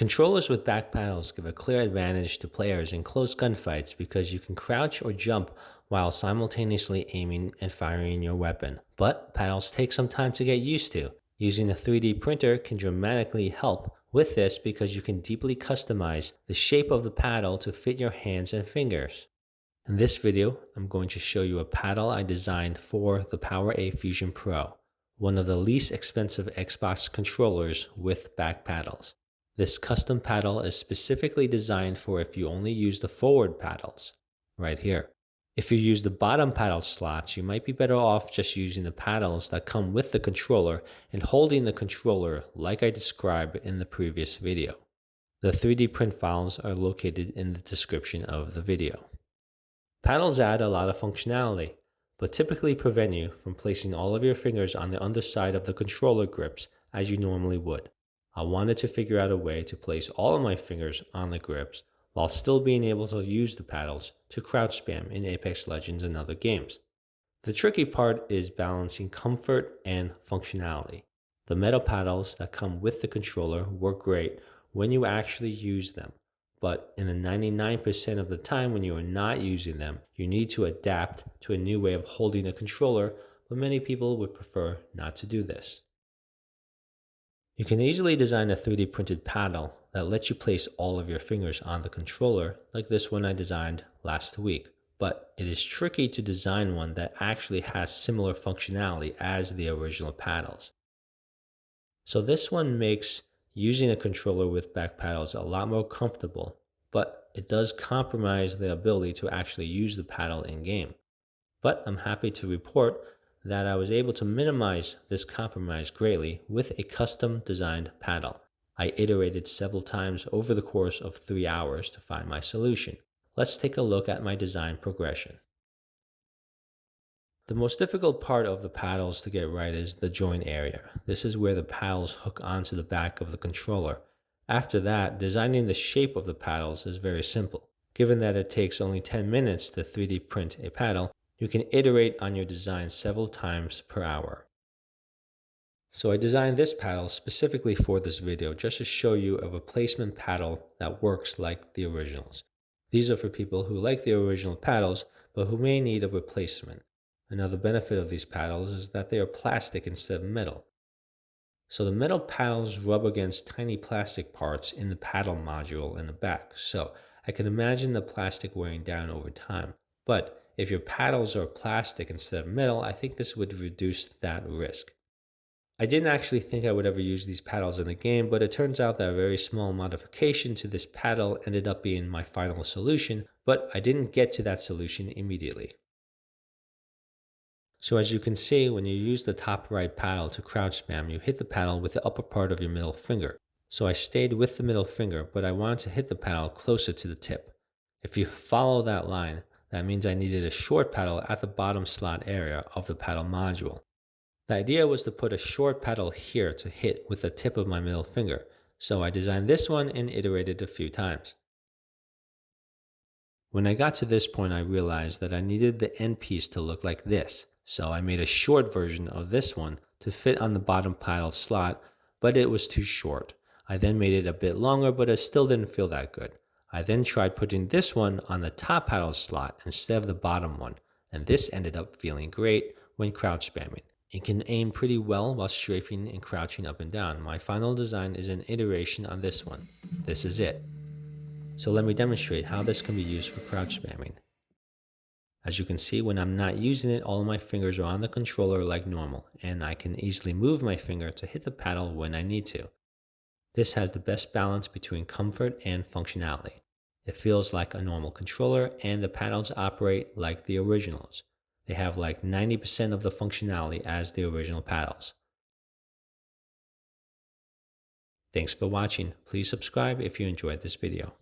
Controllers with back paddles give a clear advantage to players in close gunfights because you can crouch or jump while simultaneously aiming and firing your weapon. But paddles take some time to get used to. Using a 3D printer can dramatically help with this because you can deeply customize the shape of the paddle to fit your hands and fingers. In this video, I'm going to show you a paddle I designed for the PowerA Fusion Pro, one of the least expensive Xbox controllers with back paddles. This custom paddle is specifically designed for if you only use the forward paddles, right here. If you use the bottom paddle slots, you might be better off just using the paddles that come with the controller and holding the controller like I described in the previous video. The 3D print files are located in the description of the video. Paddles add a lot of functionality, but typically prevent you from placing all of your fingers on the underside of the controller grips as you normally would. I wanted to figure out a way to place all of my fingers on the grips while still being able to use the paddles to crouch spam in Apex Legends and other games. The tricky part is balancing comfort and functionality. The metal paddles that come with the controller work great when you actually use them, but in the 99% of the time when you are not using them, you need to adapt to a new way of holding a controller, but many people would prefer not to do this. You can easily design a 3D printed paddle that lets you place all of your fingers on the controller, like this one I designed last week, but it is tricky to design one that actually has similar functionality as the original paddles. So this one makes using a controller with back paddles a lot more comfortable, but it does compromise the ability to actually use the paddle in game. But I'm happy to report that I was able to minimize this compromise greatly with a custom designed paddle. I iterated several times over the course of 3 hours to find my solution. Let's take a look at my design progression. The most difficult part of the paddles to get right is the joint area. This is where the paddles hook onto the back of the controller. After that, designing the shape of the paddles is very simple. Given that it takes only 10 minutes to 3D print a paddle, you can iterate on your design several times per hour. So I designed this paddle specifically for this video just to show you a replacement paddle that works like the originals. These are for people who like the original paddles but who may need a replacement. Another benefit of these paddles is that they are plastic instead of metal. So the metal paddles rub against tiny plastic parts in the paddle module in the back, so I can imagine the plastic wearing down over time. But if your paddles are plastic instead of metal, I think this would reduce that risk. I didn't actually think I would ever use these paddles in the game, but it turns out that a very small modification to this paddle ended up being my final solution, but I didn't get to that solution immediately. So as you can see, when you use the top right paddle to crouch spam, you hit the paddle with the upper part of your middle finger. So I stayed with the middle finger, but I wanted to hit the paddle closer to the tip. If you follow that line, that means I needed a short paddle at the bottom slot area of the paddle module. The idea was to put a short paddle here to hit with the tip of my middle finger, so I designed this one and iterated a few times. When I got to this point, I realized that I needed the end piece to look like this, so I made a short version of this one to fit on the bottom paddle slot, but it was too short. I then made it a bit longer, but it still didn't feel that good. I then tried putting this one on the top paddle slot instead of the bottom one, and this ended up feeling great when crouch spamming. It can aim pretty well while strafing and crouching up and down. My final design is an iteration on this one. This is it. So let me demonstrate how this can be used for crouch spamming. As you can see, when I'm not using it, all of my fingers are on the controller like normal, and I can easily move my finger to hit the paddle when I need to. This has the best balance between comfort and functionality. It feels like a normal controller, and the paddles operate like the originals. They have like 90% of the functionality as the original paddles. Thanks for watching. Please subscribe if you enjoyed this video.